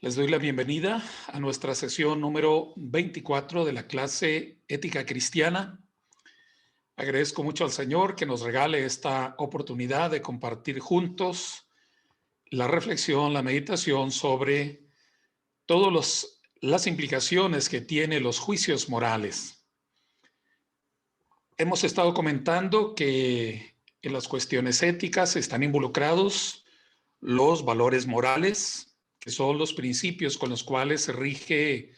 Les doy la bienvenida a nuestra sesión número 24 de la clase Ética Cristiana. Agradezco mucho al Señor que nos regale esta oportunidad de compartir juntos la reflexión, la meditación sobre todas las implicaciones que tienen los juicios morales. Hemos estado comentando que en las cuestiones éticas están involucrados los valores morales, que son los principios con los cuales se rige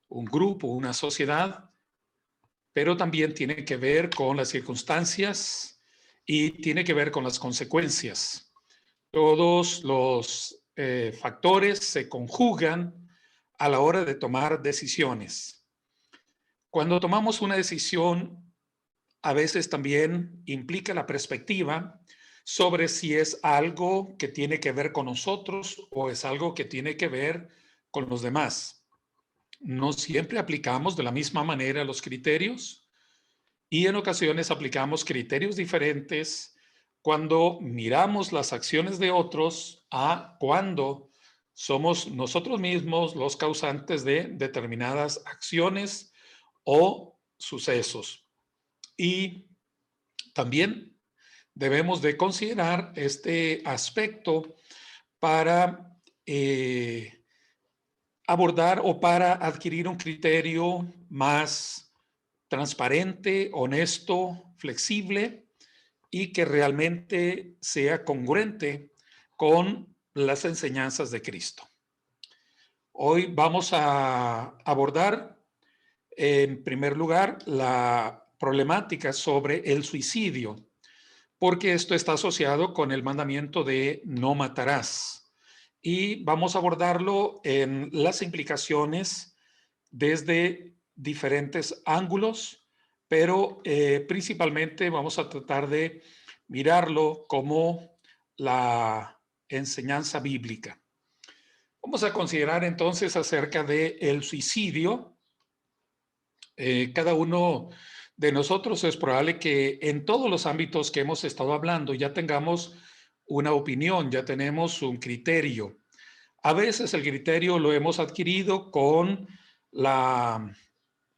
un grupo, una sociedad, pero también tiene que ver con las circunstancias y tiene que ver con las consecuencias. Todos los factores se conjugan a la hora de tomar decisiones. Cuando tomamos una decisión, a veces también implica la perspectiva sobre si es algo que tiene que ver con nosotros o es algo que tiene que ver con los demás. No siempre aplicamos de la misma manera los criterios y en ocasiones aplicamos criterios diferentes cuando miramos las acciones de otros a cuando somos nosotros mismos los causantes de determinadas acciones o sucesos. Y también debemos de considerar este aspecto para abordar o para adquirir un criterio más transparente, honesto, flexible y que realmente sea congruente con las enseñanzas de Cristo. Hoy vamos a abordar, en primer lugar, la problemática sobre el suicidio, porque esto está asociado con el mandamiento de no matarás. Y vamos a abordarlo en las implicaciones desde diferentes ángulos, pero principalmente vamos a tratar de mirarlo como la enseñanza bíblica. Vamos a considerar entonces acerca del suicidio. Cada uno de nosotros es probable que en todos los ámbitos que hemos estado hablando ya tengamos una opinión, ya tenemos un criterio. A veces el criterio lo hemos adquirido con la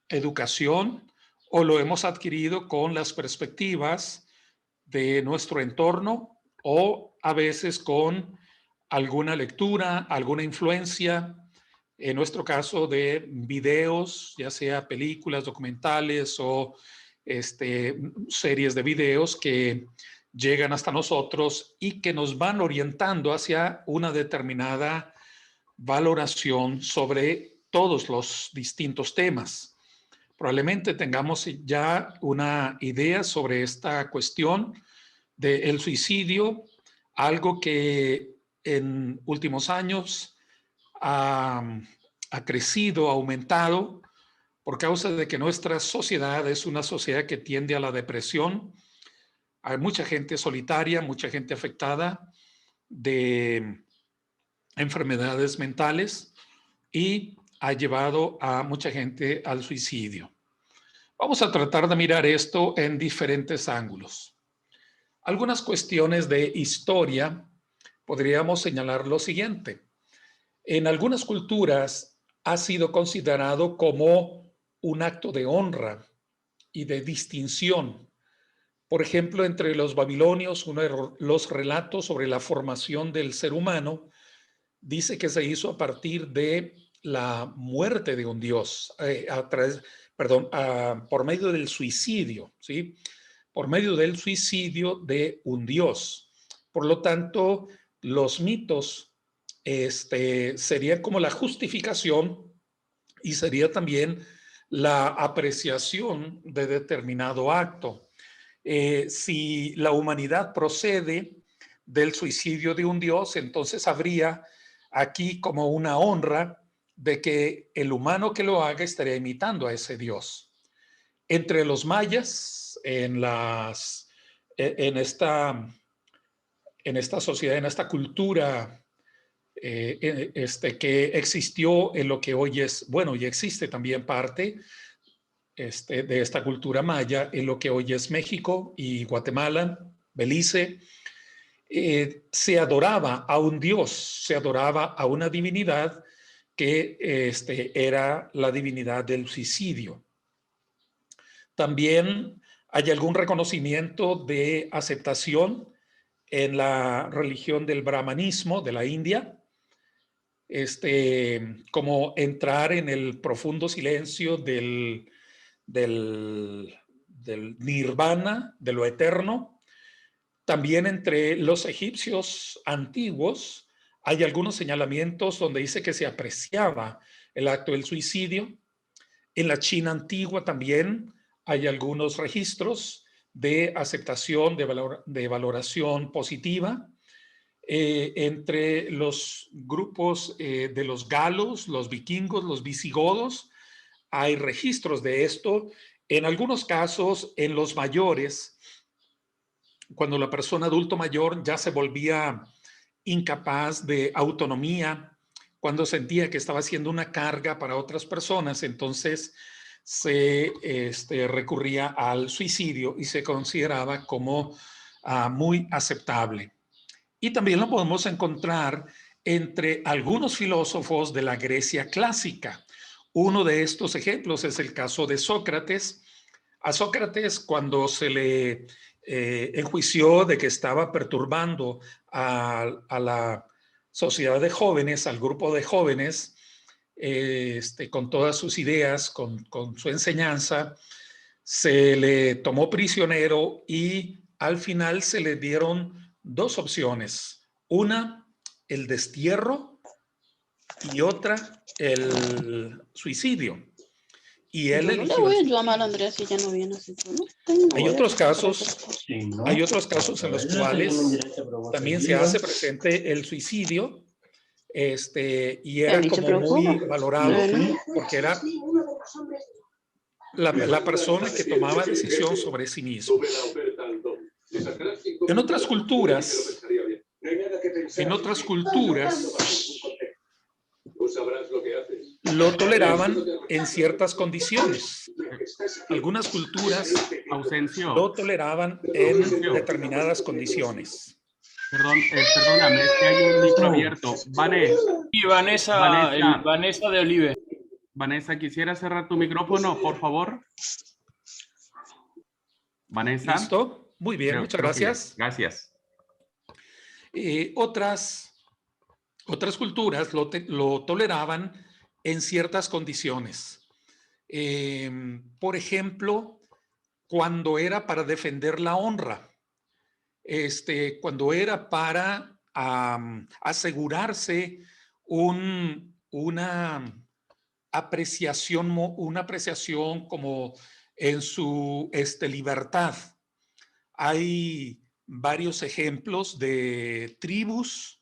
educación o lo hemos adquirido con las perspectivas de nuestro entorno o a veces con alguna lectura, alguna influencia, en nuestro caso de videos, ya sea películas, documentales o series de videos que llegan hasta nosotros y que nos van orientando hacia una determinada valoración sobre todos los distintos temas. Probablemente tengamos ya una idea sobre esta cuestión del suicidio, algo que en últimos años ha crecido, ha aumentado, por causa de que nuestra sociedad es una sociedad que tiende a la depresión. Hay mucha gente solitaria, mucha gente afectada de enfermedades mentales y ha llevado a mucha gente al suicidio. Vamos a tratar de mirar esto en diferentes ángulos. Algunas cuestiones de historia podríamos señalar lo siguiente. En algunas culturas ha sido considerado como un acto de honra y de distinción. Por ejemplo, entre los babilonios, uno de los relatos sobre la formación del ser humano dice que se hizo a partir de la muerte de un dios, por medio del suicidio, ¿sí? Por medio del suicidio de un dios. Por lo tanto, los mitos sería como la justificación y sería también la apreciación de determinado acto. Si la humanidad procede del suicidio de un dios, entonces habría aquí como una honra de que el humano que lo haga estaría imitando a ese dios. Entre los mayas, en esta sociedad, en esta cultura que existió en lo que hoy es, bueno, y existe también parte de esta cultura maya en lo que hoy es México y Guatemala, Belice, se adoraba a un dios, se adoraba a una divinidad que era la divinidad del suicidio. También hay algún reconocimiento de aceptación en la religión del brahmanismo de la India, como entrar en el profundo silencio del nirvana, de lo eterno. También entre los egipcios antiguos hay algunos señalamientos donde dice que se apreciaba el acto del suicidio. En la China antigua también hay algunos registros de aceptación, de valoración positiva. Entre los grupos de los galos, los vikingos, los visigodos, hay registros de esto. En algunos casos, en los mayores, cuando la persona adulto mayor ya se volvía incapaz de autonomía, cuando sentía que estaba haciendo una carga para otras personas, entonces se recurría al suicidio y se consideraba como muy aceptable. Y también lo podemos encontrar entre algunos filósofos de la Grecia clásica. Uno de estos ejemplos es el caso de Sócrates. A Sócrates, cuando se le enjuició de que estaba perturbando a la sociedad de jóvenes, al grupo de jóvenes, con todas sus ideas, con su enseñanza, se le tomó prisionero y al final se le dieron dos opciones. Una, el destierro, y otra, el suicidio. Y él Yo no le eligió voy el a llamar a suicidio. Andrea si ya no viene, así que no tengo. Hay otros casos, hay otros casos en los cuales también se hace presente el suicidio, y era Eli se como muy preocupa. valorado porque era la persona que tomaba decisión sobre sí mismo. En otras culturas, lo toleraban en ciertas condiciones. Algunas culturas lo toleraban en determinadas condiciones. Perdóname, es que hay un micro abierto. Y Vanessa de Olive. Vanessa, ¿quisiera cerrar tu micrófono, por favor? Vanessa. ¿Listo? Muy bien, muchas gracias. Gracias. Otras culturas lo toleraban en ciertas condiciones. Por ejemplo, cuando era para defender la honra, cuando era para asegurarse una apreciación como en su libertad. Hay varios ejemplos de tribus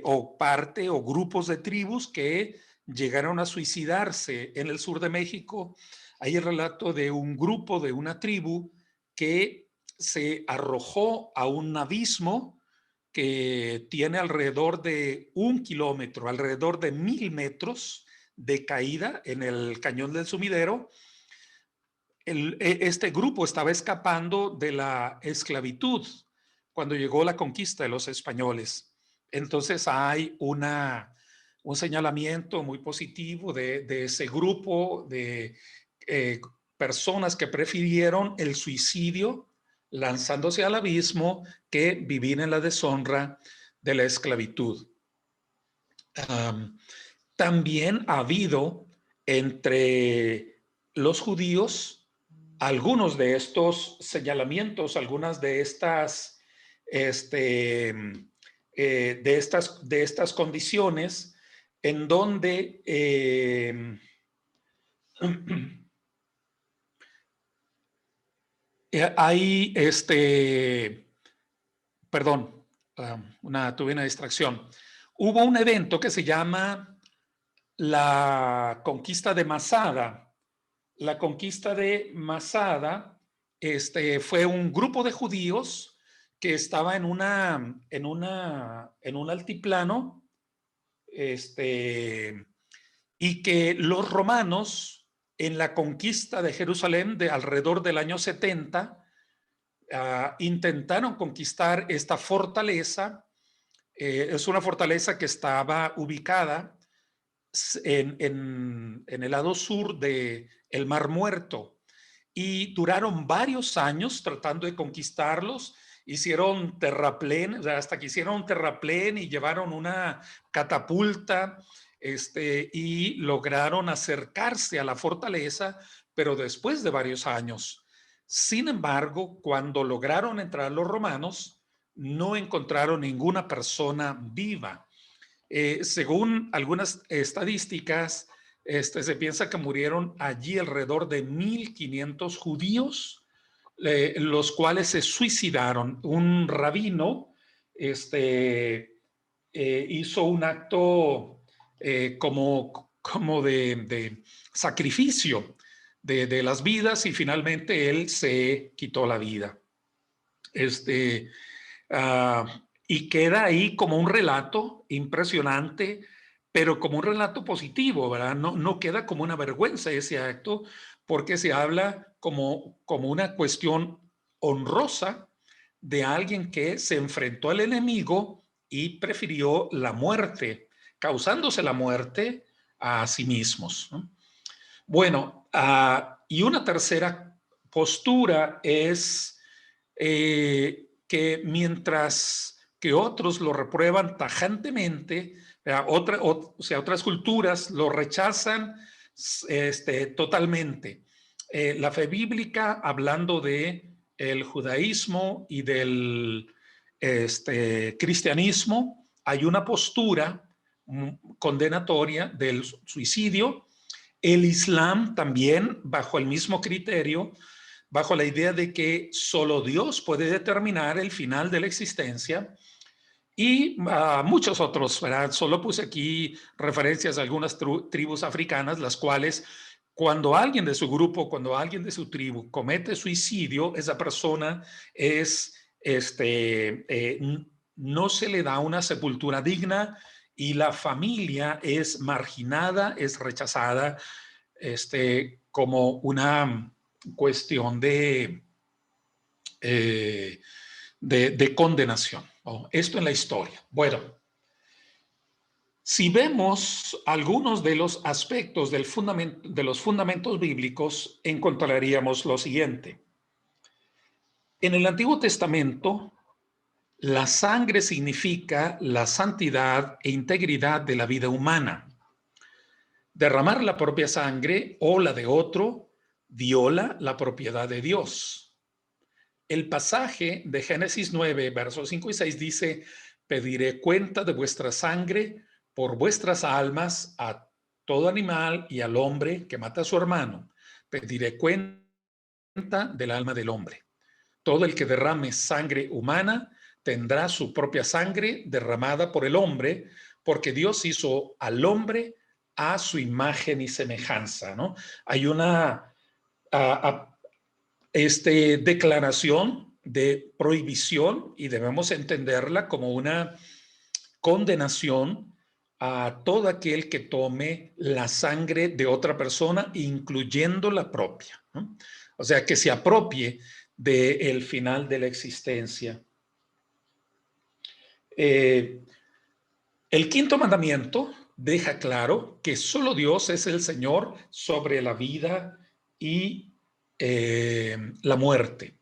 o grupos de tribus que llegaron a suicidarse. En el sur de México hay el relato de un grupo de una tribu que se arrojó a un abismo que tiene alrededor de 1 kilómetro, alrededor de 1000 metros de caída en el Cañón del Sumidero. Este grupo estaba escapando de la esclavitud cuando llegó la conquista de los españoles. Entonces hay un señalamiento muy positivo de ese grupo de personas que prefirieron el suicidio lanzándose al abismo que vivir en la deshonra de la esclavitud. También ha habido entre los judíos algunos de estos señalamientos, algunas de estas, de estas condiciones en donde hay perdón, tuve una distracción. Hubo un evento que se llama la conquista de Masada. La conquista de Masada fue un grupo de judíos que estaba en un altiplano, y que los romanos en la conquista de Jerusalén de alrededor del año 70 intentaron conquistar esta fortaleza. Es una fortaleza que estaba ubicada en el lado sur del Mar Muerto y duraron varios años tratando de conquistarlos. Hicieron terraplén, o sea, hasta que hicieron un terraplén y llevaron una catapulta y lograron acercarse a la fortaleza, pero después de varios años. Sin embargo, cuando lograron entrar los romanos, no encontraron ninguna persona viva. Según algunas estadísticas, se piensa que murieron allí alrededor de 1,500 judíos, los cuales se suicidaron. Un rabino hizo un acto como de sacrificio de las vidas y finalmente él se quitó la vida. Y queda ahí como un relato impresionante, pero como un relato positivo, ¿verdad? No queda como una vergüenza ese acto, porque se habla como una cuestión honrosa de alguien que se enfrentó al enemigo y prefirió la muerte, causándose la muerte a sí mismos, ¿no? Bueno, y una tercera postura es que mientras que otros lo reprueban tajantemente, otras culturas lo rechazan totalmente. La fe bíblica, hablando de el judaísmo y del cristianismo, hay una postura condenatoria del suicidio. El Islam también, bajo el mismo criterio, bajo la idea de que solo Dios puede determinar el final de la existencia, y muchos otros, ¿verdad? Solo puse aquí referencias a algunas tribus africanas, las cuales cuando alguien de su grupo, cuando alguien de su tribu comete suicidio, esa persona no se le da una sepultura digna y la familia es marginada, es rechazada, como una cuestión de condenación. Esto en la historia. Bueno, si vemos algunos de los aspectos de los fundamentos bíblicos, encontraríamos lo siguiente. En el Antiguo Testamento, la sangre significa la santidad e integridad de la vida humana. Derramar la propia sangre o la de otro viola la propiedad de Dios. El pasaje de Génesis 9, versos 5 y 6 dice: pediré cuenta de vuestra sangre por vuestras almas a todo animal y al hombre que mata a su hermano. Pediré cuenta del alma del hombre. Todo el que derrame sangre humana tendrá su propia sangre derramada por el hombre, porque Dios hizo al hombre a su imagen y semejanza, ¿no? Hay una declaración de prohibición y debemos entenderla como una condenación a todo aquel que tome la sangre de otra persona, incluyendo la propia, ¿no? O sea, que se apropie del final de la existencia. El quinto mandamiento deja claro que solo Dios es el Señor sobre la vida y la muerte.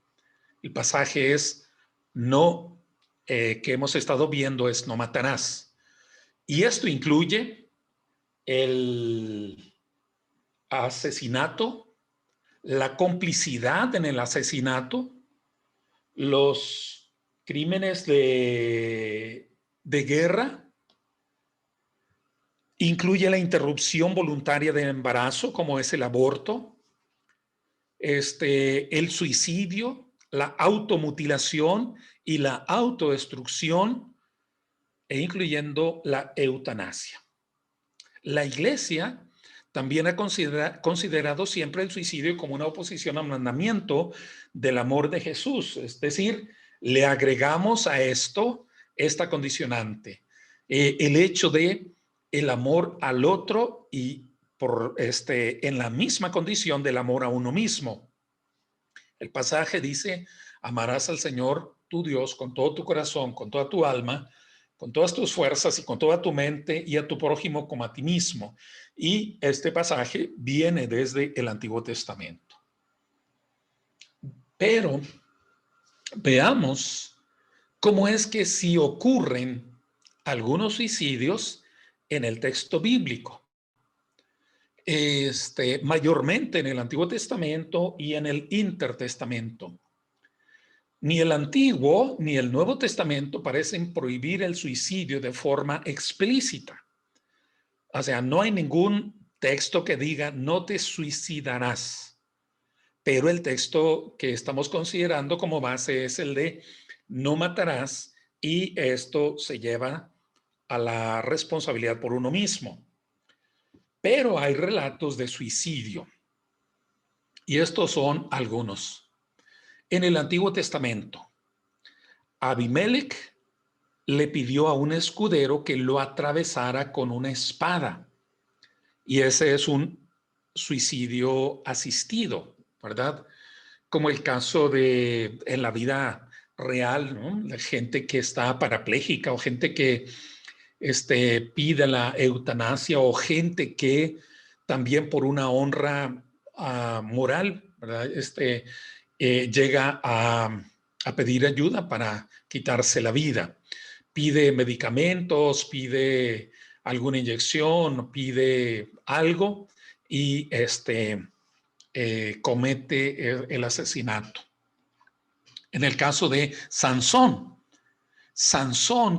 El pasaje es que hemos estado viendo es no matarás. Y esto incluye el asesinato, la complicidad en el asesinato, los crímenes de guerra, incluye la interrupción voluntaria del embarazo, como es el aborto, el suicidio, la automutilación y la autodestrucción, e incluyendo la eutanasia. La Iglesia también ha considerado siempre el suicidio como una oposición al mandamiento del amor de Jesús. Es decir, le agregamos a esto esta condicionante, el hecho de el amor al otro y en la misma condición del amor a uno mismo. El pasaje dice: amarás al Señor tu Dios con todo tu corazón, con toda tu alma, con todas tus fuerzas y con toda tu mente, y a tu prójimo como a ti mismo. Y este pasaje viene desde el Antiguo Testamento. Pero veamos cómo es que si ocurren algunos suicidios en el texto bíblico. Mayormente en el Antiguo Testamento y en el Intertestamento. Ni el Antiguo ni el Nuevo Testamento parecen prohibir el suicidio de forma explícita. O sea, no hay ningún texto que diga no te suicidarás. Pero el texto que estamos considerando como base es el de no matarás, y esto se lleva a la responsabilidad por uno mismo. Pero hay relatos de suicidio, y estos son algunos. En el Antiguo Testamento, Abimelech le pidió a un escudero que lo atravesara con una espada, y ese es un suicidio asistido, ¿verdad? Como el caso de en la vida real, ¿no? La gente que está parapléjica, o gente que pide la eutanasia, o gente que también por una honra moral, ¿verdad? Llega a pedir ayuda para quitarse la vida. Pide medicamentos, pide alguna inyección, pide algo, y comete el asesinato. En el caso de Sansón,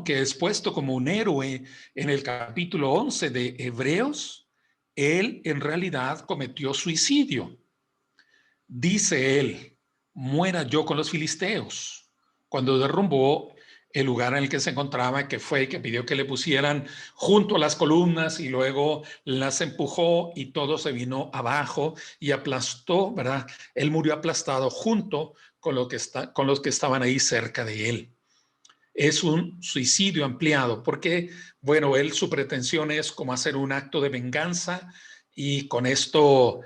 que es puesto como un héroe en el capítulo 11 de Hebreos, él en realidad cometió suicidio. Dice él: muera yo con los filisteos, cuando derrumbó el lugar en el que se encontraba, que fue que pidió que le pusieran junto a las columnas, y luego las empujó y todo se vino abajo y aplastó, ¿verdad? Él murió aplastado junto con los que estaban ahí cerca de él. Es un suicidio ampliado porque, bueno, su pretensión es como hacer un acto de venganza, y con esto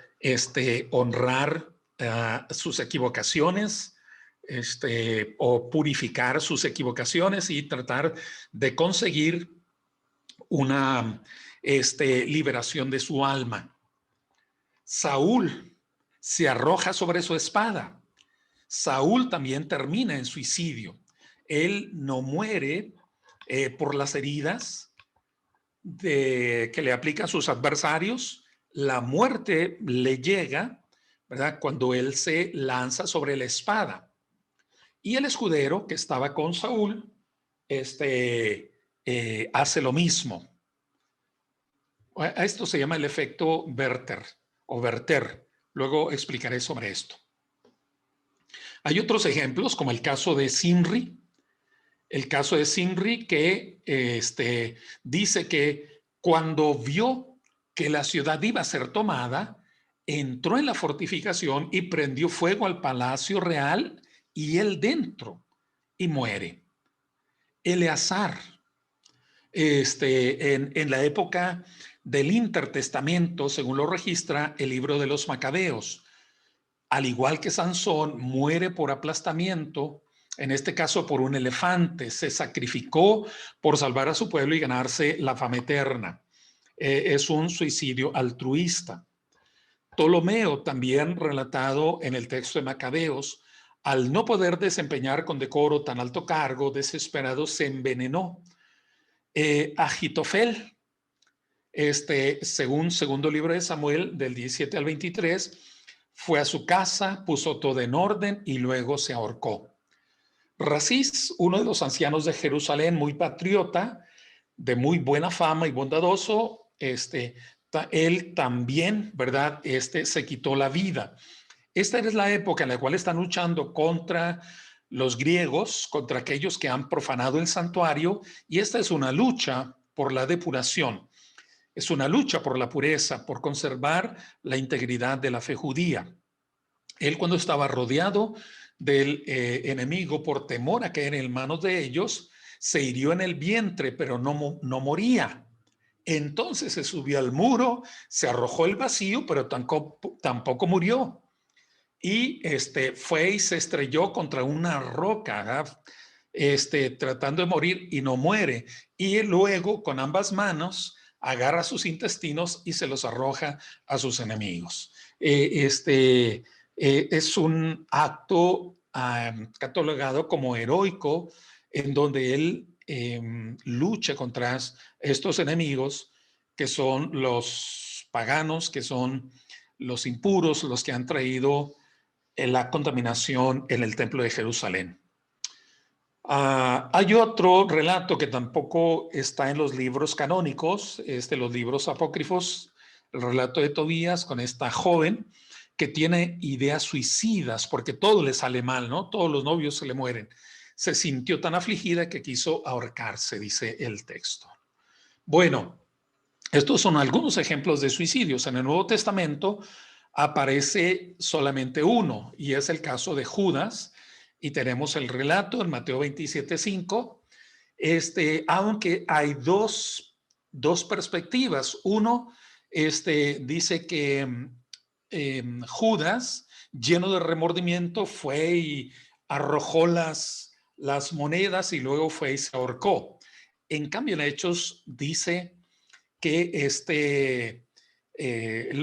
honrar sus equivocaciones, o purificar sus equivocaciones, y tratar de conseguir una liberación de su alma. Saúl se arroja sobre su espada. Saúl también termina en suicidio. Él no muere por las heridas que le aplican sus adversarios. La muerte le llega, ¿verdad?, cuando él se lanza sobre la espada. Y el escudero que estaba con Saúl hace lo mismo. A esto se llama el efecto Werther o Werther. Luego explicaré sobre esto. Hay otros ejemplos, como el caso de Zimri. El caso de Zimri, que dice que cuando vio que la ciudad iba a ser tomada, entró en la fortificación y prendió fuego al palacio real, y él dentro, y muere. Eleazar, en la época del Intertestamento, según lo registra el libro de los Macabeos, al igual que Sansón, muere por aplastamiento, en este caso por un elefante. Se sacrificó por salvar a su pueblo y ganarse la fama eterna. Es un suicidio altruista. Ptolomeo, también relatado en el texto de Macabeos, al no poder desempeñar con decoro tan alto cargo, desesperado, se envenenó. Agitofel, según segundo libro de Samuel, del 17 al 23, fue a su casa, puso todo en orden y luego se ahorcó. Rasís, uno de los ancianos de Jerusalén, muy patriota, de muy buena fama y bondadoso, él también, ¿verdad?, se quitó la vida. Esta es la época en la cual están luchando contra los griegos, contra aquellos que han profanado el santuario, y esta es una lucha por la depuración. Es una lucha por la pureza, por conservar la integridad de la fe judía. Él, cuando estaba rodeado del enemigo, por temor a caer en manos de ellos, se hirió en el vientre, pero no moría. Entonces se subió al muro, se arrojó al vacío, pero tampoco murió. Y fue y se estrelló contra una roca, tratando de morir y no muere. Y luego con ambas manos agarra sus intestinos y se los arroja a sus enemigos. Es un acto catalogado como heroico en donde él lucha contra estos enemigos que son los paganos, que son los impuros, los que han traído la contaminación en el templo de Jerusalén. Hay otro relato que tampoco está en los libros canónicos, los libros apócrifos, el relato de Tobías con esta joven que tiene ideas suicidas porque todo le sale mal, ¿no? Todos los novios se le mueren. Se sintió tan afligida que quiso ahorcarse, dice el texto. Bueno, estos son algunos ejemplos de suicidios. En el Nuevo Testamento aparece solamente uno y es el caso de Judas. Y tenemos el relato en Mateo 27:5, aunque hay dos perspectivas. Uno dice que Judas, lleno de remordimiento, fue y arrojó las monedas y luego fue y se ahorcó. En cambio, en Hechos dice que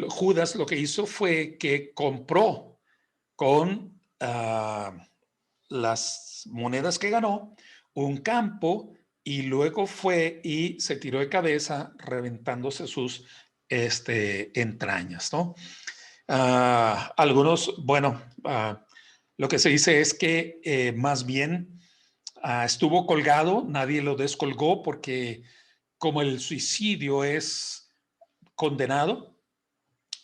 Judas lo que hizo fue que compró con las monedas que ganó un campo y luego fue y se tiró de cabeza reventándose sus entrañas, ¿no? Algunos, bueno, lo que se dice es que más bien estuvo colgado, nadie lo descolgó porque como el suicidio es condenado,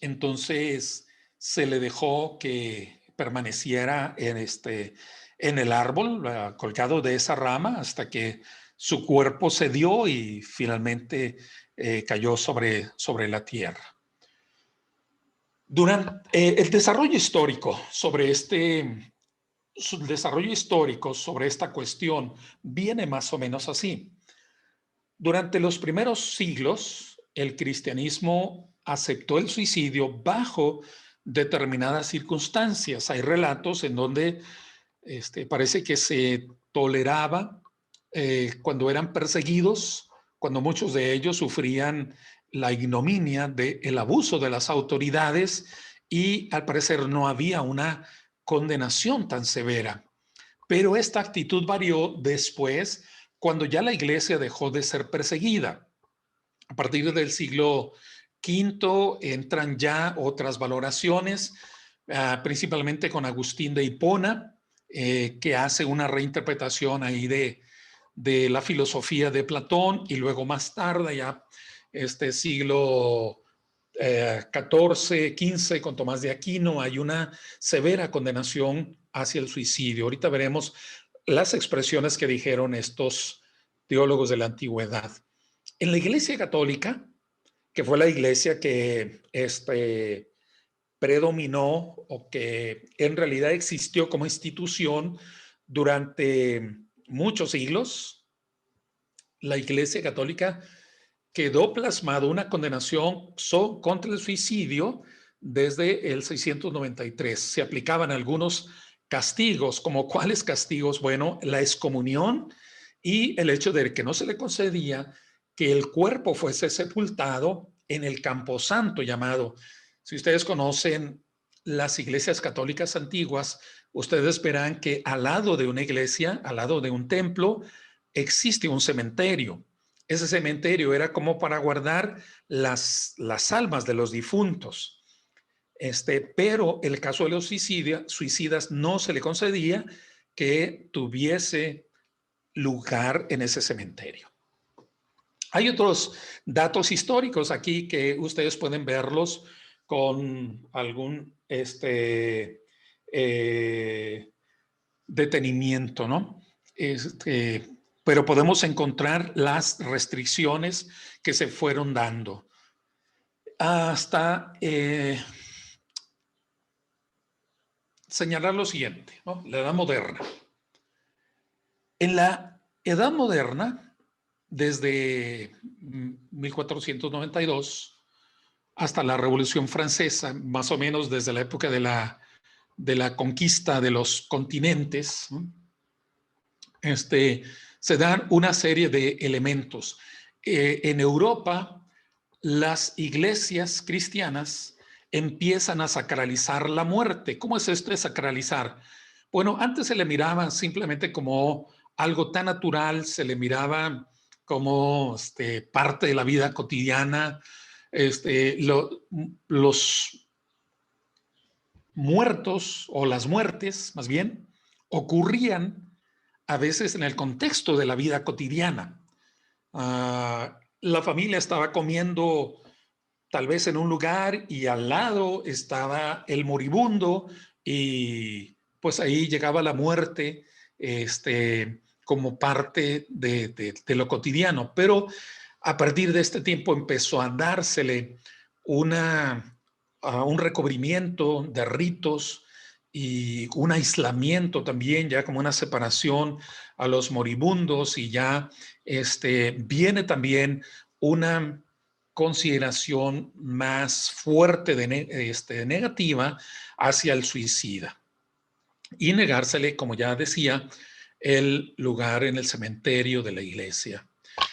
entonces se le dejó que permaneciera en el árbol, colgado de esa rama hasta que su cuerpo cedió y finalmente cayó sobre la tierra. Durante el desarrollo histórico sobre esta cuestión viene más o menos así. Durante los primeros siglos, el cristianismo aceptó el suicidio bajo determinadas circunstancias. Hay relatos en donde parece que se toleraba cuando eran perseguidos, cuando muchos de ellos sufrían la ignominia del abuso de las autoridades y al parecer no había una condenación tan severa. Pero esta actitud varió después cuando ya la iglesia dejó de ser perseguida. A partir del siglo V entran ya otras valoraciones, principalmente con Agustín de Hipona, que hace una reinterpretación ahí de la filosofía de Platón, y luego más tarde, ya siglo XIV, XV, con Tomás de Aquino, hay una severa condenación hacia el suicidio. Ahorita veremos las expresiones que dijeron estos teólogos de la antigüedad. En la Iglesia Católica, que fue la iglesia que predominó o que en realidad existió como institución durante muchos siglos, la Iglesia Católica quedó plasmado una condenación contra el suicidio desde el 693. Se aplicaban algunos castigos, como cuáles castigos, bueno, la excomunión y el hecho de que no se le concedía que el cuerpo fuese sepultado en el camposanto llamado. Si ustedes conocen las iglesias católicas antiguas, ustedes verán que al lado de una iglesia, al lado de un templo, existe un cementerio. Ese cementerio era como para guardar las almas de los difuntos. Pero el caso de los suicidas no se le concedía que tuviese lugar en ese cementerio. Hay otros datos históricos aquí que ustedes pueden verlos con algún detenimiento, ¿no? Pero podemos encontrar las restricciones que se fueron dando hasta señalar lo siguiente, ¿no? La Edad Moderna. En la Edad Moderna, desde 1492 hasta la Revolución Francesa, más o menos desde la época de la conquista de los continentes, ¿no? se dan una serie de elementos. En Europa, las iglesias cristianas empiezan a sacralizar la muerte. ¿Cómo es esto de sacralizar? Bueno, antes se le miraba simplemente como algo tan natural, se le miraba como parte de la vida cotidiana. Los muertos o las muertes, más bien, ocurrían a veces en el contexto de la vida cotidiana. La familia estaba comiendo tal vez en un lugar y al lado estaba el moribundo y pues ahí llegaba la muerte como parte de lo cotidiano. Pero a partir de este tiempo empezó a dársele un recubrimiento de ritos y un aislamiento también, ya como una separación a los moribundos, y ya viene también una consideración más fuerte negativa hacia el suicida y negársele, como ya decía, el lugar en el cementerio de la iglesia.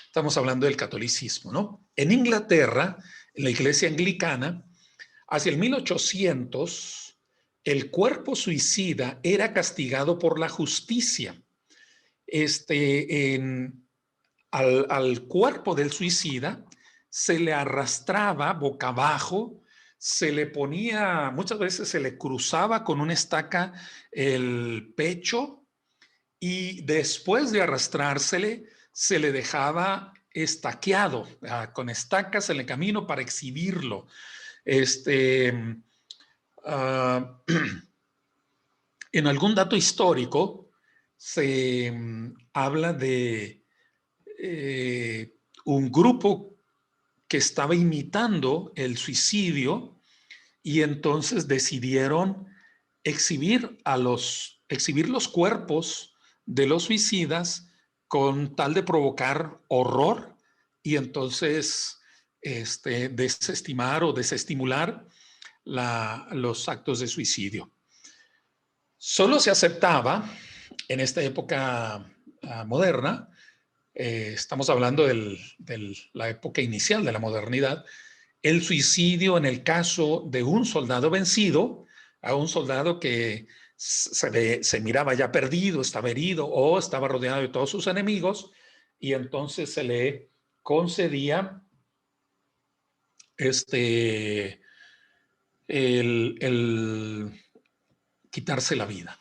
Estamos hablando del catolicismo, ¿no? En Inglaterra, en la iglesia anglicana, hacia el 1800, el cuerpo suicida era castigado por la justicia. Al cuerpo del suicida se le arrastraba boca abajo, se le ponía, muchas veces se le cruzaba con una estaca el pecho y después de arrastrársele se le dejaba estaqueado con estacas en el camino para exhibirlo. En algún dato histórico se habla de un grupo que estaba imitando el suicidio y entonces decidieron exhibir los cuerpos de los suicidas con tal de provocar horror y entonces desestimar o desestimular los actos de suicidio. Solo se aceptaba en esta época moderna, estamos hablando de la época inicial de la modernidad, el suicidio en el caso de un soldado vencido, a un soldado que se miraba ya perdido, estaba herido o estaba rodeado de todos sus enemigos, y entonces se le concedía el quitarse la vida.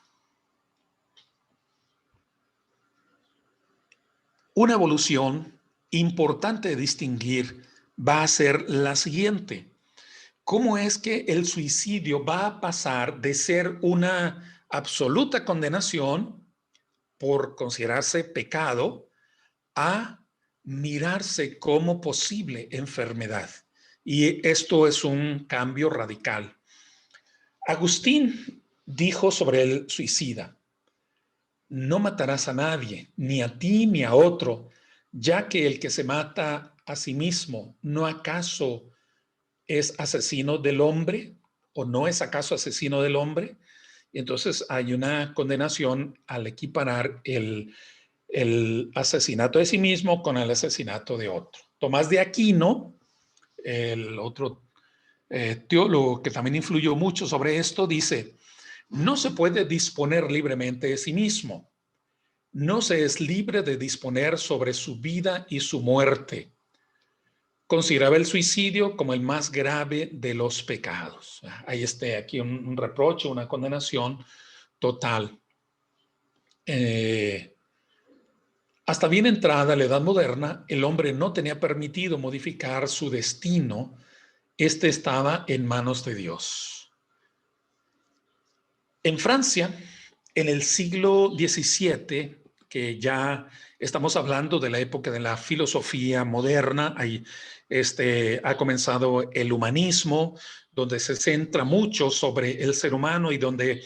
Una evolución importante de distinguir va a ser la siguiente. ¿Cómo es que el suicidio va a pasar de ser una absoluta condenación por considerarse pecado a mirarse como posible enfermedad? Y esto es un cambio radical. Agustín dijo sobre el suicida: no matarás a nadie, ni a ti ni a otro, ya que el que se mata a sí mismo, ¿no acaso es asesino del hombre? ¿O no es acaso asesino del hombre? Y entonces hay una condenación al equiparar el asesinato de sí mismo con el asesinato de otro. Tomás de Aquino, el otro teólogo que también influyó mucho sobre esto, dice: no se puede disponer libremente de sí mismo. No se es libre de disponer sobre su vida y su muerte. Consideraba el suicidio como el más grave de los pecados. Hay aquí un reproche, una condenación total. Hasta bien entrada la Edad Moderna, el hombre no tenía permitido modificar su destino. Este estaba en manos de Dios. En Francia, en el siglo XVII, que ya estamos hablando de la época de la filosofía moderna, ahí ha comenzado el humanismo, donde se centra mucho sobre el ser humano y donde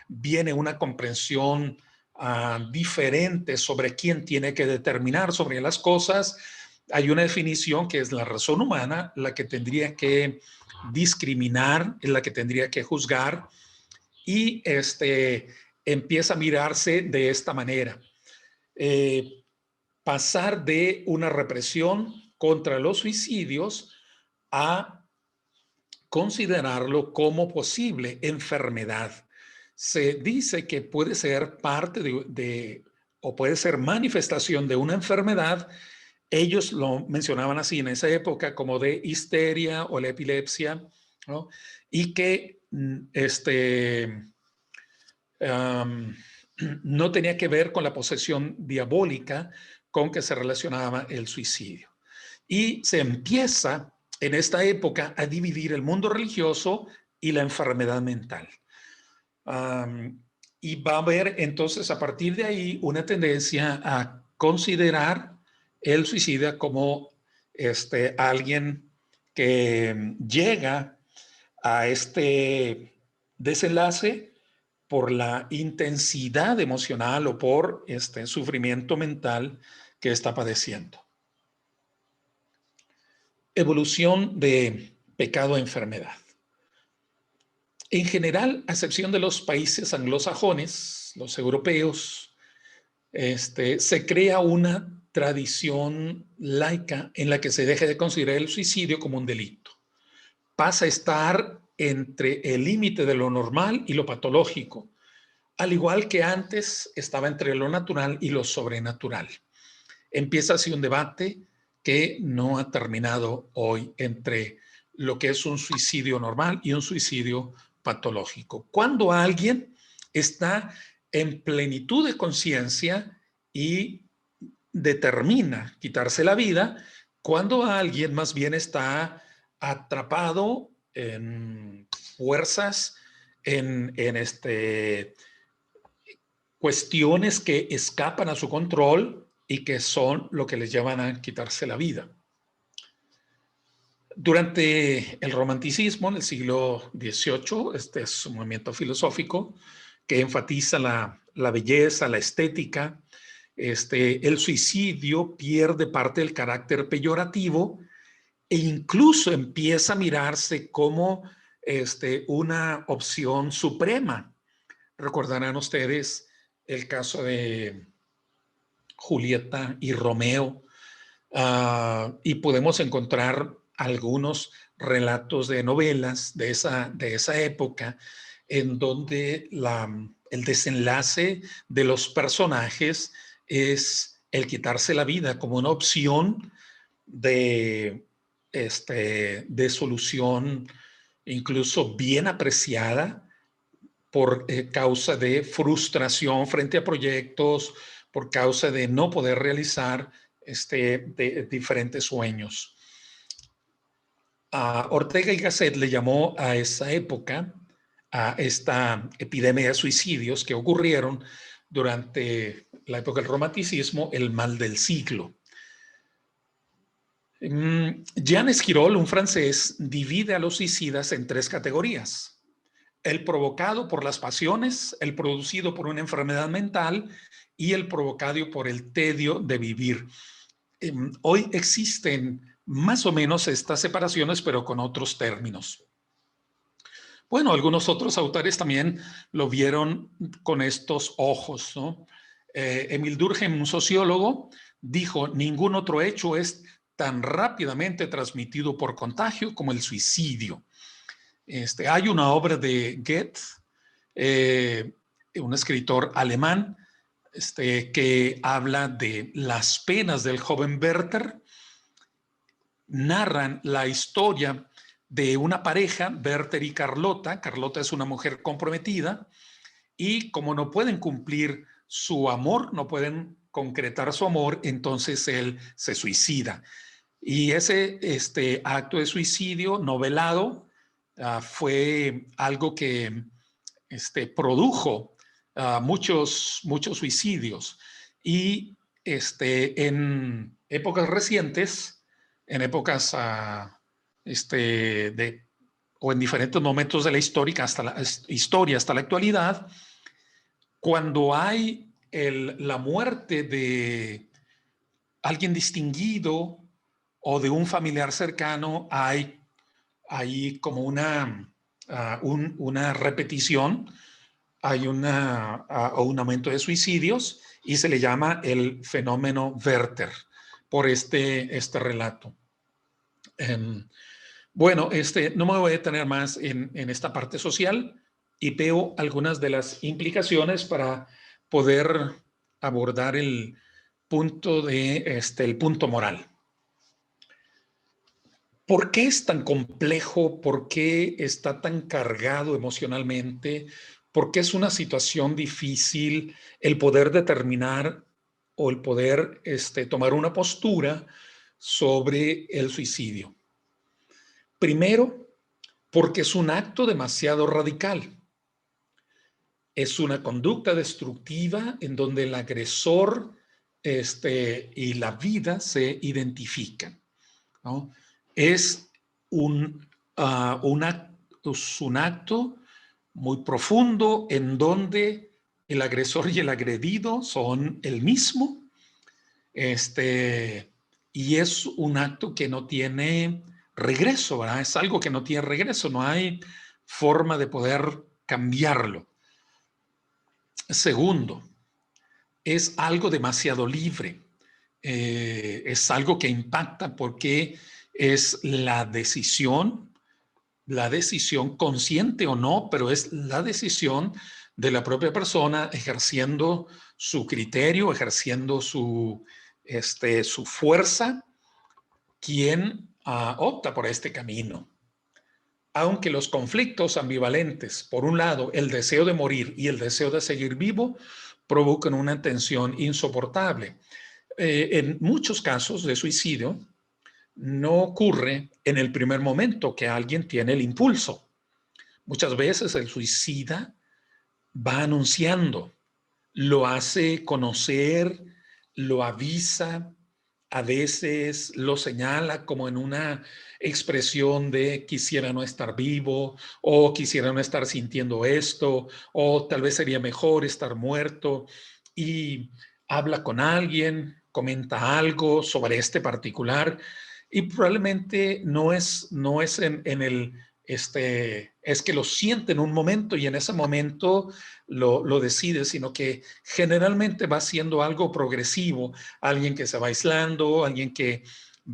viene una comprensión diferente sobre quién tiene que determinar sobre las cosas. Hay una definición que es la razón humana, la que tendría que discriminar, es la que tendría que juzgar, y empieza a mirarse de esta manera. pasar de una represión contra los suicidios a considerarlo como posible enfermedad. Se dice que puede ser parte o puede ser manifestación de una enfermedad. Ellos lo mencionaban así en esa época como de histeria o la epilepsia, ¿no? Y que no tenía que ver con la posesión diabólica con que se relacionaba el suicidio. Y se empieza en esta época a dividir el mundo religioso y la enfermedad mental. Y va a haber entonces a partir de ahí una tendencia a considerar el suicida como alguien que llega a este desenlace por la intensidad emocional o por este sufrimiento mental que está padeciendo. Evolución de pecado a enfermedad. En general, a excepción de los países anglosajones, los europeos, se crea una tradición laica en la que se deja de considerar el suicidio como un delito. Pasa a estar entre el límite de lo normal y lo patológico, al igual que antes estaba entre lo natural y lo sobrenatural. Empieza así un debate que no ha terminado hoy entre lo que es un suicidio normal y un suicidio patológico. Cuando alguien está en plenitud de conciencia y determina quitarse la vida, cuando alguien más bien está atrapado en fuerzas, en cuestiones que escapan a su control y que son lo que les llevan a quitarse la vida. Durante el romanticismo en el siglo XVIII, este es un movimiento filosófico que enfatiza la belleza, la estética. El suicidio pierde parte del carácter peyorativo e incluso empieza a mirarse como una opción suprema. Recordarán ustedes el caso de Julieta y Romeo, y podemos encontrar algunos relatos de novelas de esa época en donde el desenlace de los personajes es el quitarse la vida como una opción de solución incluso bien apreciada por causa de frustración frente a proyectos, por causa de no poder realizar de diferentes sueños. Ortega y Gasset le llamó a esa época, a esta epidemia de suicidios que ocurrieron durante la época del romanticismo, el mal del siglo. Jean Esquirol, un francés, divide a los suicidas en 3 categorías: el provocado por las pasiones, el producido por una enfermedad mental y el provocado por el tedio de vivir. Hoy existen más o menos estas separaciones, pero con otros términos. Bueno, algunos otros autores también lo vieron con estos ojos, ¿no? Emil Durkheim, un sociólogo, dijo: ningún otro hecho es tan rápidamente transmitido por contagio como el suicidio. Hay una obra de Goethe, un escritor alemán, que habla de las penas del joven Werther. Narran la historia de una pareja, Werther y Carlota. Carlota es una mujer comprometida y como no pueden cumplir su amor, no pueden concretar su amor, entonces él se suicida. Y ese acto de suicidio novelado fue algo que produjo muchos suicidios. Y en épocas recientes, en épocas o en diferentes momentos de la historia hasta la actualidad, cuando hay la muerte de alguien distinguido o de un familiar cercano, hay como una repetición hay un aumento de suicidios y se le llama el fenómeno Werther por este relato. Bueno, no me voy a detener más en esta parte social y veo algunas de las implicaciones para poder abordar el punto el punto moral. ¿Por qué es tan complejo? ¿Por qué está tan cargado emocionalmente? ¿Por qué es una situación difícil el poder determinar o el poder tomar una postura sobre el suicidio? Primero, porque es un acto demasiado radical. Es una conducta destructiva en donde el agresor y la vida se identifican, ¿no? Es un acto muy profundo en donde el agresor y el agredido son el mismo, y es un acto que no tiene regreso, ¿verdad? Es algo que no tiene regreso, no hay forma de poder cambiarlo. Segundo, es algo demasiado libre, es algo que impacta porque es la decisión consciente o no, pero es la decisión de la propia persona ejerciendo su criterio, ejerciendo su fuerza, quien opta por este camino. Aunque los conflictos ambivalentes, por un lado, el deseo de morir y el deseo de seguir vivo, provocan una tensión insoportable. En muchos casos de suicidio, no ocurre en el primer momento que alguien tiene el impulso. Muchas veces el suicida va anunciando, lo hace conocer, lo avisa, a veces lo señala como en una expresión de quisiera no estar vivo o quisiera no estar sintiendo esto o tal vez sería mejor estar muerto, y habla con alguien, comenta algo sobre este particular y probablemente no es en el es que lo siente en un momento y en ese momento lo decide, sino que generalmente va siendo algo progresivo, alguien que se va aislando, alguien que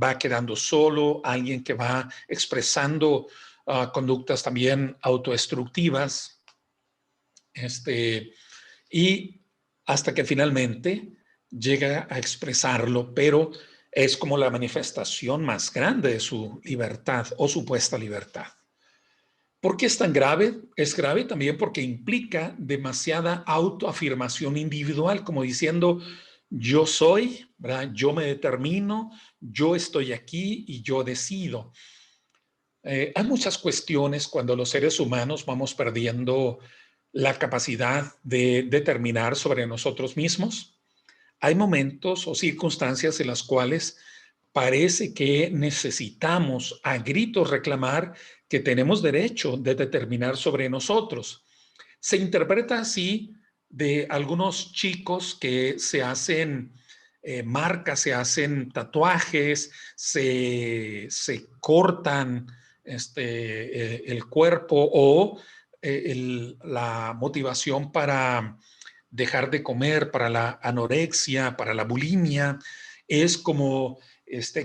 va quedando solo, alguien que va expresando conductas también autodestructivas, y hasta que finalmente llega a expresarlo, pero es como la manifestación más grande de su libertad o supuesta libertad. ¿Por qué es tan grave? Es grave también porque implica demasiada autoafirmación individual, como diciendo, yo soy, ¿verdad? Yo me determino, yo estoy aquí y yo decido. Hay muchas cuestiones cuando los seres humanos vamos perdiendo la capacidad de determinar sobre nosotros mismos. Hay momentos o circunstancias en las cuales parece que necesitamos a gritos reclamar que tenemos derecho de determinar sobre nosotros. Se interpreta así de algunos chicos que se hacen marcas, se hacen tatuajes, se cortan el cuerpo o la motivación para dejar de comer, para la anorexia, para la bulimia, es como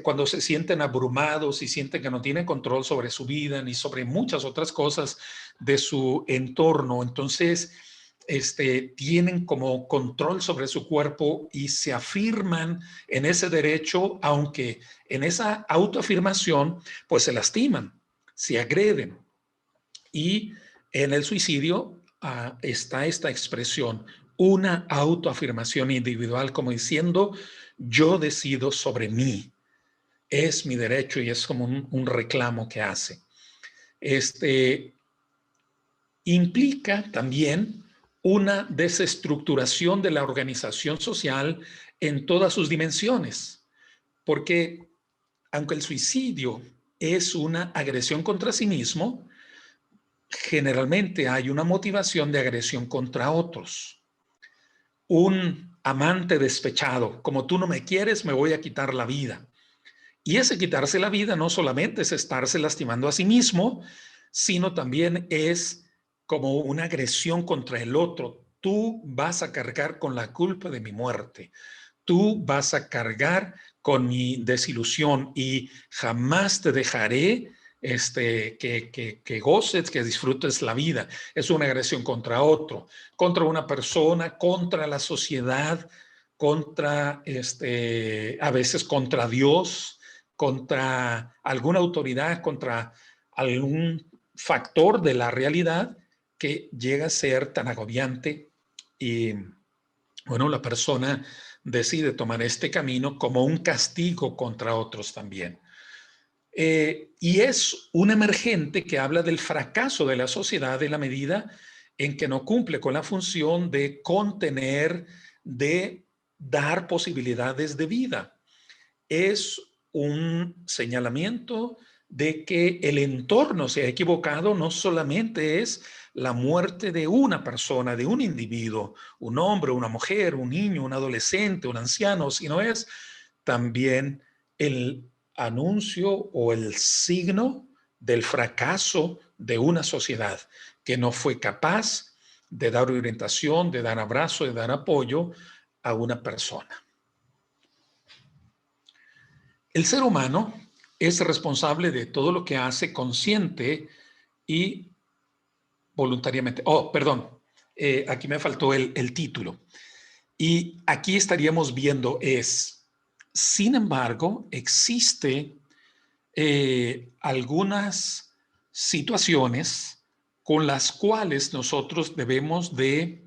cuando se sienten abrumados y sienten que no tienen control sobre su vida ni sobre muchas otras cosas de su entorno. Entonces, tienen como control sobre su cuerpo y se afirman en ese derecho, aunque en esa autoafirmación, pues se lastiman, se agreden. Y en el suicidio está esta expresión, una autoafirmación individual, como diciendo, yo decido sobre mí, es mi derecho, y es como un reclamo que hace. Implica también una desestructuración de la organización social en todas sus dimensiones, porque aunque el suicidio es una agresión contra sí mismo, generalmente hay una motivación de agresión contra otros. Un amante despechado, como tú no me quieres, me voy a quitar la vida. Y ese quitarse la vida no solamente es estarse lastimando a sí mismo, sino también es como una agresión contra el otro. Tú vas a cargar con la culpa de mi muerte. Tú vas a cargar con mi desilusión y jamás te dejaré que goces, que disfrutes la vida. Es una agresión contra otro, contra una persona, contra la sociedad, contra, a veces contra Dios, contra alguna autoridad, contra algún factor de la realidad que llega a ser tan agobiante y, bueno, la persona decide tomar este camino como un castigo contra otros también. Y es un emergente que habla del fracaso de la sociedad en la medida en que no cumple con la función de contener, de dar posibilidades de vida. Es un señalamiento de que el entorno se ha equivocado. No solamente es la muerte de una persona, de un individuo, un hombre, una mujer, un niño, un adolescente, un anciano, sino es también el anuncio o el signo del fracaso de una sociedad que no fue capaz de dar orientación, de dar abrazo, de dar apoyo a una persona. El ser humano es responsable de todo lo que hace consciente y voluntariamente. Oh, perdón, aquí me faltó el título. Y aquí estaríamos viendo sin embargo, existe algunas situaciones con las cuales nosotros debemos de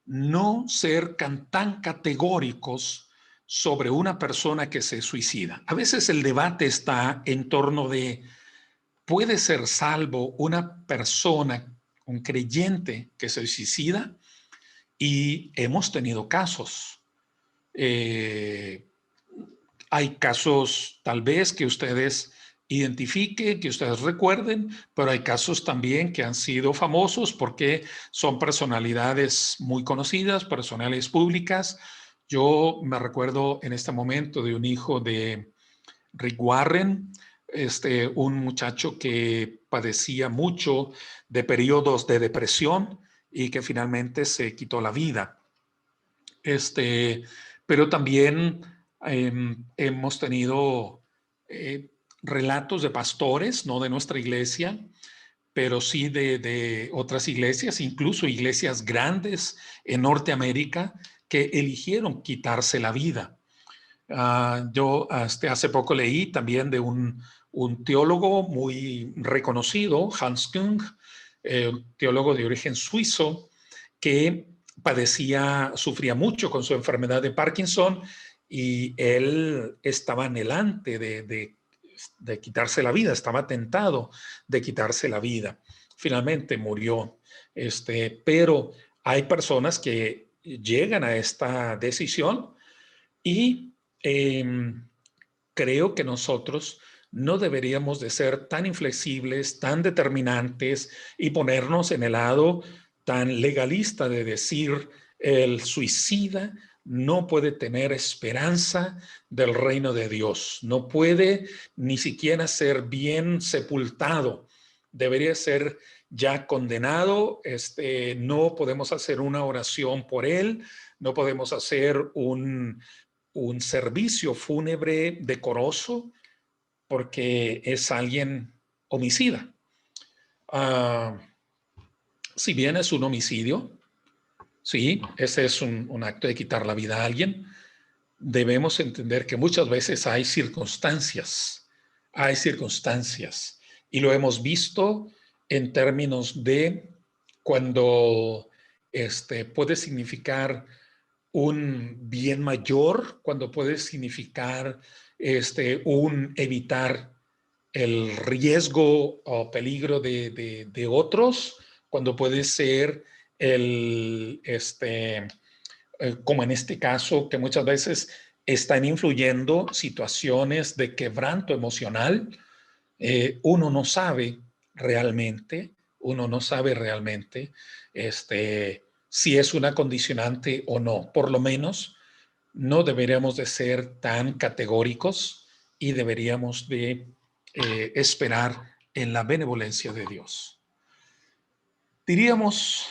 no ser tan categóricos sobre una persona que se suicida. A veces el debate está en torno de, ¿puede ser salvo una persona, un creyente que se suicida? Y hemos tenido casos. Hay casos tal vez que ustedes identifiquen, que ustedes recuerden, pero hay casos también que han sido famosos porque son personalidades muy conocidas, personalidades públicas. Yo me recuerdo en este momento de un hijo de Rick Warren, un muchacho que padecía mucho de periodos de depresión y que finalmente se quitó la vida. Pero también hemos tenido relatos de pastores, no de nuestra iglesia, pero sí de otras iglesias, incluso iglesias grandes en Norteamérica, que eligieron quitarse la vida. Yo hace poco leí también de un teólogo muy reconocido, Hans Kung, teólogo de origen suizo, que sufría mucho con su enfermedad de Parkinson y él estaba anhelante de quitarse la vida, estaba tentado de quitarse la vida. Finalmente murió. Pero hay personas que llegan a esta decisión y creo que nosotros no deberíamos de ser tan inflexibles, tan determinantes y ponernos en el lado tan legalista de decir el suicida no puede tener esperanza del reino de Dios, no puede ni siquiera ser bien sepultado, debería ser ya condenado, no podemos hacer una oración por él, no podemos hacer un servicio fúnebre decoroso porque es alguien homicida. Si bien es un homicidio, sí, ese es un acto de quitar la vida a alguien, debemos entender que muchas veces hay circunstancias, y lo hemos visto en términos de cuando puede significar un bien mayor, cuando puede significar un evitar el riesgo o peligro de otros, cuando puede ser como en este caso, que muchas veces están influyendo situaciones de quebranto emocional. Uno no sabe realmente, si es una condicionante o no. Por lo menos no deberíamos de ser tan categóricos y deberíamos de esperar en la benevolencia de Dios. Diríamos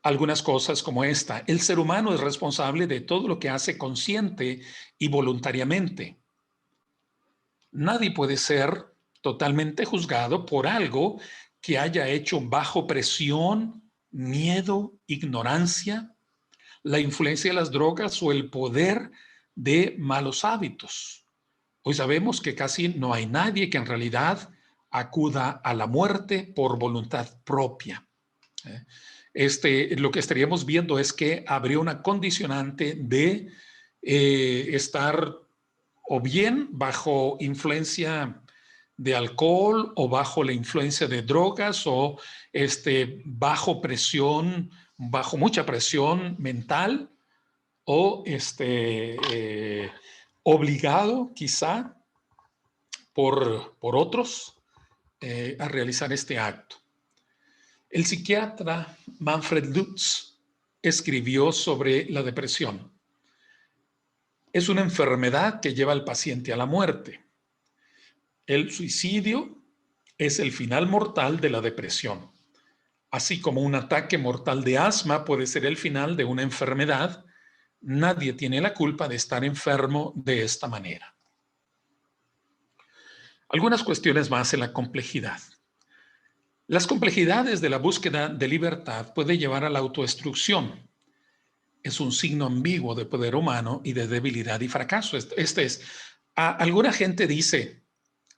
algunas cosas como esta. El ser humano es responsable de todo lo que hace consciente y voluntariamente. Nadie puede ser totalmente juzgado por algo que haya hecho bajo presión, miedo, ignorancia, la influencia de las drogas o el poder de malos hábitos. Hoy sabemos que casi no hay nadie que en realidad acuda a la muerte por voluntad propia. Lo que estaríamos viendo es que habría una condicionante de estar o bien bajo influencia de alcohol o bajo la influencia de drogas o bajo presión, bajo mucha presión mental o obligado quizá por otros a realizar este acto. El psiquiatra Manfred Lutz escribió sobre la depresión. Es una enfermedad que lleva al paciente a la muerte. El suicidio es el final mortal de la depresión. Así como un ataque mortal de asma puede ser el final de una enfermedad, nadie tiene la culpa de estar enfermo de esta manera. Algunas cuestiones más en la complejidad. Las complejidades de la búsqueda de libertad pueden llevar a la autodestrucción. Es un signo ambiguo de poder humano y de debilidad y fracaso. Alguna gente dice,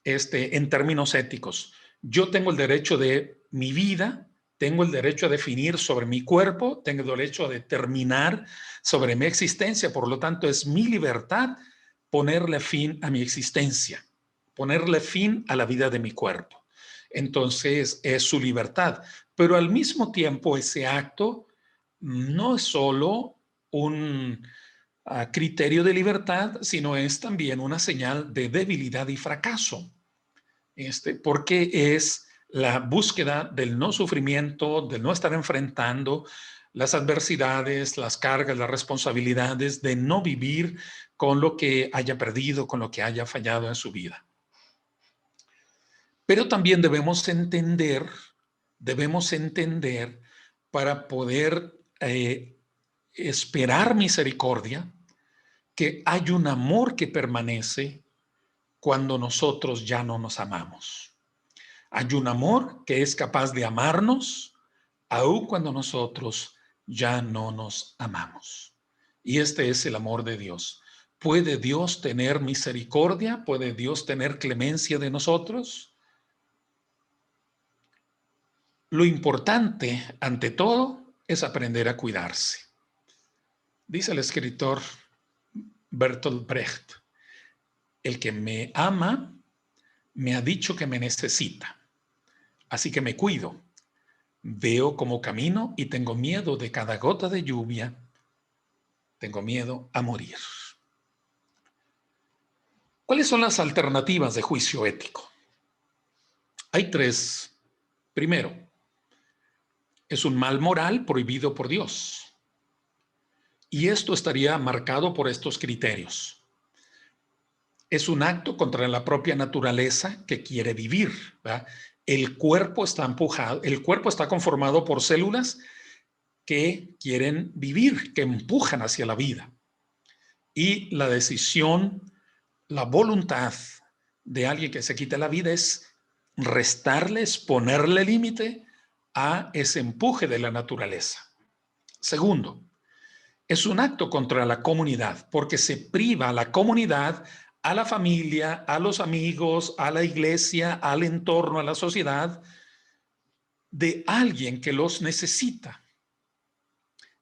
en términos éticos, yo tengo el derecho de mi vida, tengo el derecho a definir sobre mi cuerpo, tengo el derecho a determinar sobre mi existencia, por lo tanto es mi libertad ponerle fin a mi existencia, ponerle fin a la vida de mi cuerpo. Entonces es su libertad, pero al mismo tiempo ese acto no es solo un criterio de libertad, sino es también una señal de debilidad y fracaso. Porque es la búsqueda del no sufrimiento, del no estar enfrentando las adversidades, las cargas, las responsabilidades, de no vivir con lo que haya perdido, con lo que haya fallado en su vida. Pero también debemos entender para poder esperar misericordia, que hay un amor que permanece cuando nosotros ya no nos amamos. Hay un amor que es capaz de amarnos aun cuando nosotros ya no nos amamos. Y este es el amor de Dios. ¿Puede Dios tener misericordia? ¿Puede Dios tener clemencia de nosotros? Lo importante, ante todo, es aprender a cuidarse. Dice el escritor Bertolt Brecht, el que me ama me ha dicho que me necesita, así que me cuido. Veo cómo camino y tengo miedo de cada gota de lluvia. Tengo miedo a morir. ¿Cuáles son las alternativas de juicio ético? Hay tres. Primero, es un mal moral prohibido por Dios. Y esto estaría marcado por estos criterios. Es un acto contra la propia naturaleza que quiere vivir, ¿verdad? El cuerpo está empujado, el cuerpo está conformado por células que quieren vivir, que empujan hacia la vida. Y la decisión, la voluntad de alguien que se quita la vida es restarles, ponerle límite a ese empuje de la naturaleza. Segundo, es un acto contra la comunidad, porque se priva a la comunidad, a la familia, a los amigos, a la iglesia, al entorno, a la sociedad, de alguien que los necesita,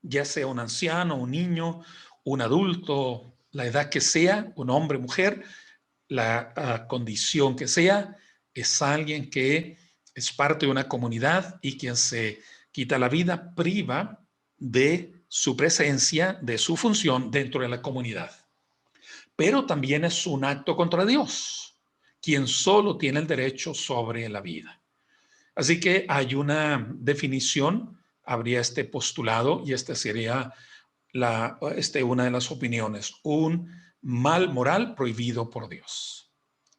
ya sea un anciano, un niño, un adulto, la edad que sea, un hombre, mujer, la condición que sea, es alguien que es parte de una comunidad y quien se quita la vida priva de su presencia, de su función dentro de la comunidad. Pero también es un acto contra Dios, quien solo tiene el derecho sobre la vida. Así que hay una definición, habría este postulado y esta sería una de las opiniones, un mal moral prohibido por Dios.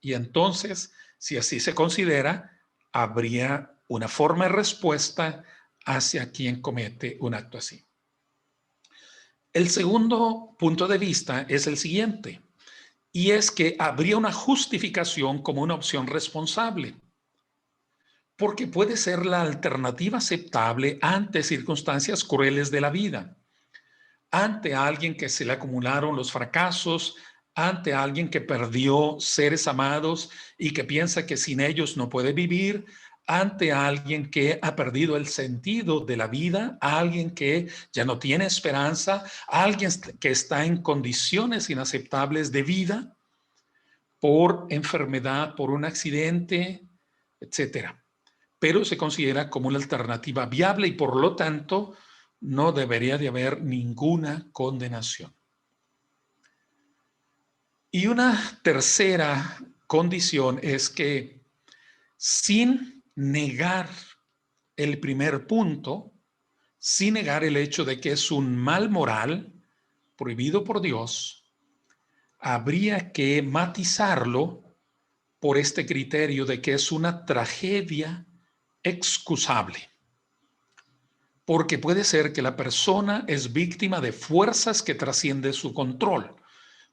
Y entonces, si así se considera, habría una forma de respuesta hacia quien comete un acto así. El segundo punto de vista es el siguiente, y es que habría una justificación como una opción responsable, porque puede ser la alternativa aceptable ante circunstancias crueles de la vida, ante alguien que se le acumularon los fracasos, ante alguien que perdió seres amados y que piensa que sin ellos no puede vivir, ante alguien que ha perdido el sentido de la vida, alguien que ya no tiene esperanza, alguien que está en condiciones inaceptables de vida por enfermedad, por un accidente, etcétera. Pero se considera como una alternativa viable y por lo tanto no debería de haber ninguna condenación. Y una tercera condición es que sin negar el primer punto, sin negar el hecho de que es un mal moral prohibido por Dios, habría que matizarlo por este criterio de que es una tragedia excusable. Porque puede ser que la persona es víctima de fuerzas que trascienden su control,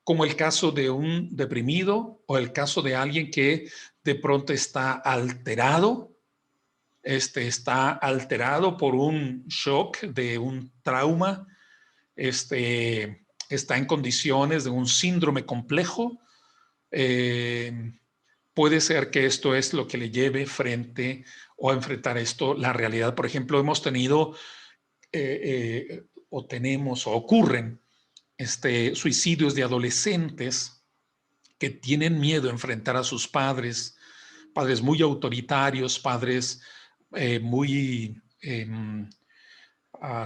como el caso de un deprimido o el caso de alguien que de pronto está alterado, está alterado por un shock de un trauma, está en condiciones de un síndrome complejo. Puede ser que esto es lo que le lleve frente o a enfrentar esto, la realidad. Por ejemplo, hemos tenido o tenemos o ocurren suicidios de adolescentes que tienen miedo a enfrentar a sus padres, padres muy autoritarios, padres muy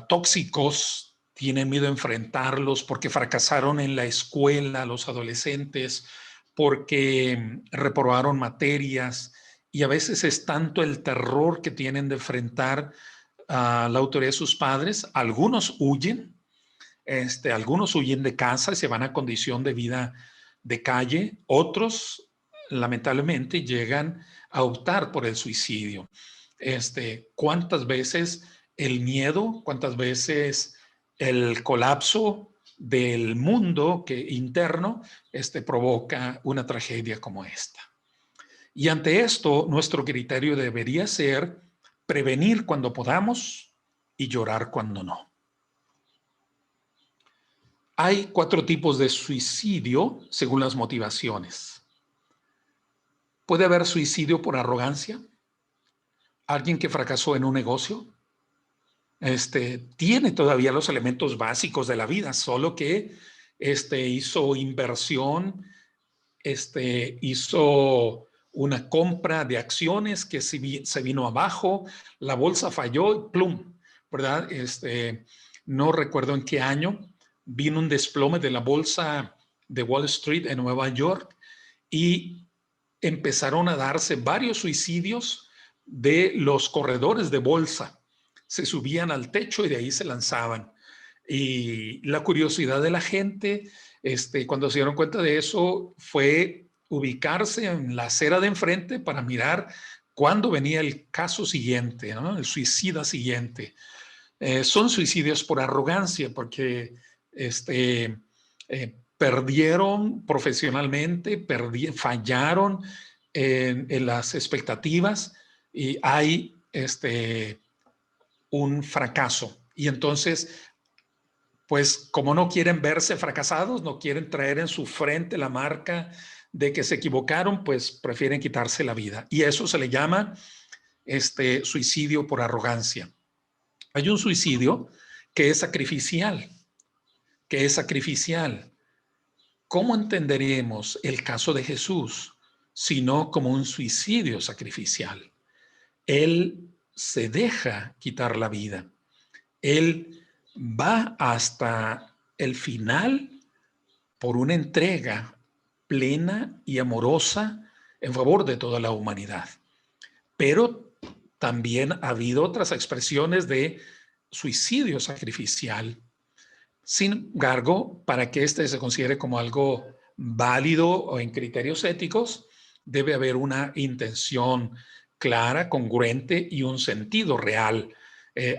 tóxicos, tienen miedo a enfrentarlos porque fracasaron en la escuela, los adolescentes, porque reprobaron materias, y a veces es tanto el terror que tienen de enfrentar a la autoridad de sus padres. Algunos huyen, algunos huyen de casa y se van a condición de vida de calle. Otros, lamentablemente, llegan a optar por el suicidio. ¿Cuántas veces el miedo, cuántas veces el colapso del mundo interno provoca una tragedia como esta? Y ante esto, nuestro criterio debería ser prevenir cuando podamos y llorar cuando no. Hay 4 tipos de suicidio según las motivaciones. Puede haber suicidio por arrogancia. Alguien que fracasó en un negocio, tiene todavía los elementos básicos de la vida, solo que hizo inversión, hizo una compra de acciones que se vino abajo, la bolsa falló, plum, ¿verdad? No recuerdo en qué año, vino un desplome de la bolsa de Wall Street en Nueva York y empezaron a darse varios suicidios de los corredores de bolsa. Se subían al techo y de ahí se lanzaban. Y la curiosidad de la gente, cuando se dieron cuenta de eso, fue ubicarse en la acera de enfrente para mirar cuándo venía el caso siguiente, ¿no? El suicida siguiente. Son suicidios por arrogancia, porque perdieron profesionalmente, fallaron en las expectativas y hay un fracaso. Y entonces, pues como no quieren verse fracasados, no quieren traer en su frente la marca de que se equivocaron, pues prefieren quitarse la vida. Y eso se le llama suicidio por arrogancia. Hay un suicidio que es sacrificial, ¿Cómo entenderemos el caso de Jesús sino como un suicidio sacrificial? Él se deja quitar la vida. Él va hasta el final por una entrega plena y amorosa en favor de toda la humanidad. Pero también ha habido otras expresiones de suicidio sacrificial. Sin embargo, para que se considere como algo válido o en criterios éticos, debe haber una intención clara, congruente y un sentido real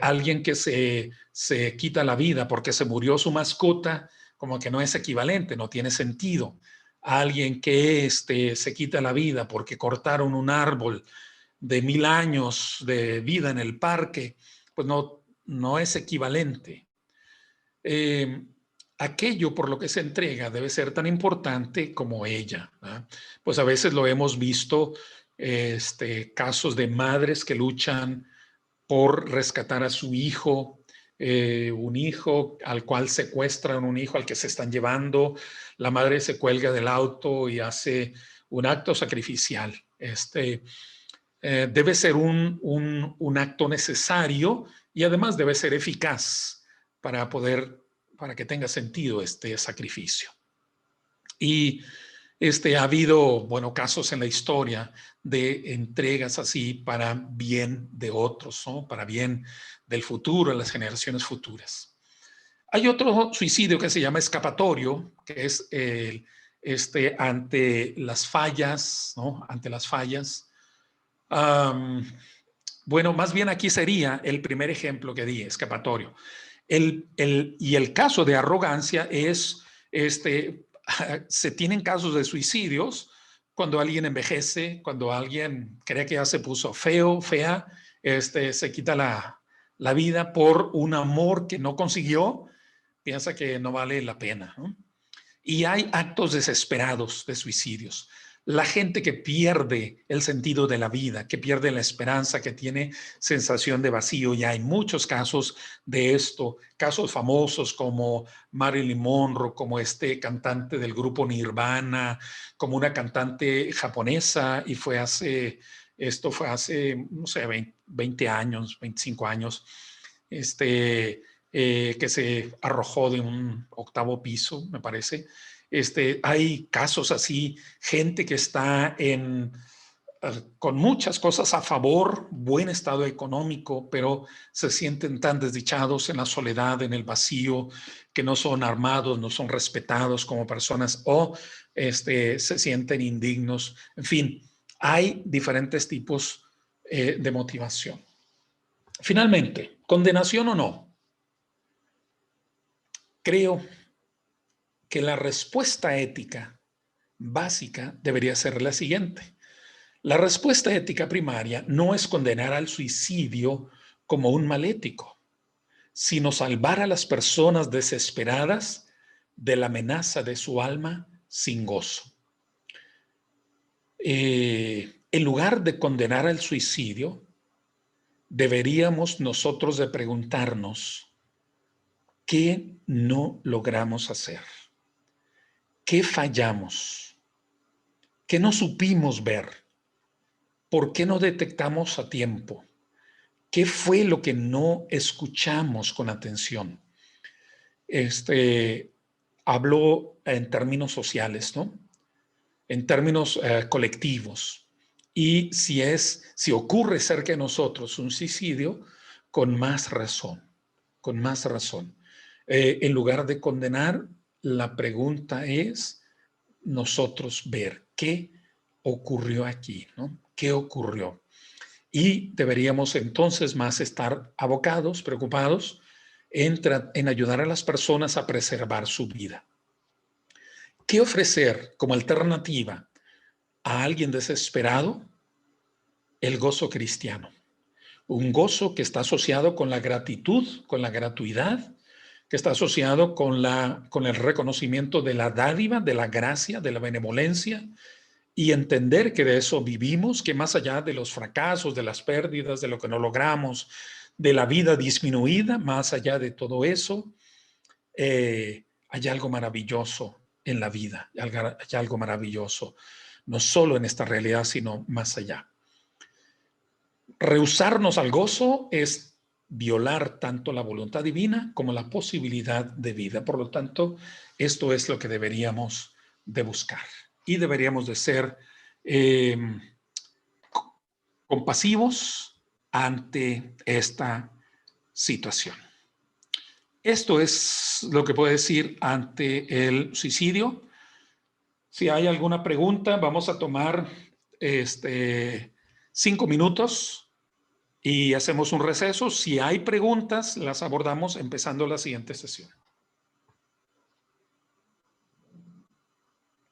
Alguien que se quita la vida porque se murió su mascota, como que no es equivalente, no tiene sentido. Alguien que se quita la vida porque cortaron un árbol de 1000 años de vida en el parque, pues no es equivalente. Aquello por lo que se entrega debe ser tan importante como ella, ¿verdad? Pues a veces lo hemos visto, casos de madres que luchan por rescatar a su hijo, un hijo al cual secuestran, un hijo al que se están llevando, la madre se cuelga del auto y hace un acto sacrificial. Debe ser un acto necesario y además debe ser eficaz para que tenga sentido este sacrificio. Y ha habido, casos en la historia de entregas así para bien de otros, ¿no? Para bien del futuro, de las generaciones futuras. Hay otro suicidio que se llama escapatorio, que es ante las fallas, ¿no? Ante las fallas. Más bien aquí sería el primer ejemplo que di, escapatorio. Y el caso de arrogancia es, se tienen casos de suicidios cuando alguien envejece, cuando alguien cree que ya se puso feo, fea, se quita la vida por un amor que no consiguió, piensa que no vale la pena, ¿no? Y hay actos desesperados de suicidios. La gente que pierde el sentido de la vida, que pierde la esperanza, que tiene sensación de vacío, y hay muchos casos de esto, casos famosos como Marilyn Monroe, como este cantante del grupo Nirvana, como una cantante japonesa, y esto fue hace, no sé, 20 años, 25 años, que se arrojó de un 8º piso, me parece. Hay casos así, gente que está con muchas cosas a favor, buen estado económico, pero se sienten tan desdichados en la soledad, en el vacío, que no son armados, no son respetados como personas, o se sienten indignos. En fin, hay diferentes tipos de motivación. Finalmente, ¿condenación o no? Creo que la respuesta ética básica debería ser la siguiente. La respuesta ética primaria no es condenar al suicidio como un mal ético, sino salvar a las personas desesperadas de la amenaza de su alma sin gozo. En lugar de condenar al suicidio, deberíamos nosotros de preguntarnos ¿qué no logramos hacer? ¿Qué fallamos? ¿Qué no supimos ver? ¿Por qué no detectamos a tiempo? ¿Qué fue lo que no escuchamos con atención? Hablo en términos sociales, ¿no? En términos colectivos. Y si ocurre cerca de nosotros un suicidio, con más razón, con más razón. En lugar de condenar, la pregunta es nosotros ver qué ocurrió aquí, ¿no? ¿Qué ocurrió? Y deberíamos entonces más estar abocados, preocupados en ayudar a las personas a preservar su vida. ¿Qué ofrecer como alternativa a alguien desesperado? El gozo cristiano. Un gozo que está asociado con la gratitud, con la gratuidad, que está asociado con el reconocimiento de la dádiva, de la gracia, de la benevolencia, y entender que de eso vivimos, que más allá de los fracasos, de las pérdidas, de lo que no logramos, de la vida disminuida, más allá de todo eso, hay algo maravilloso en la vida, hay algo maravilloso, no solo en esta realidad, sino más allá. Rehusarnos al gozo es violar tanto la voluntad divina como la posibilidad de vida. Por lo tanto, esto es lo que deberíamos de buscar. Y deberíamos de ser compasivos ante esta situación. Esto es lo que puedo decir ante el suicidio. Si hay alguna pregunta, vamos a tomar 5 minutos y hacemos un receso. Si hay preguntas, las abordamos empezando la siguiente sesión.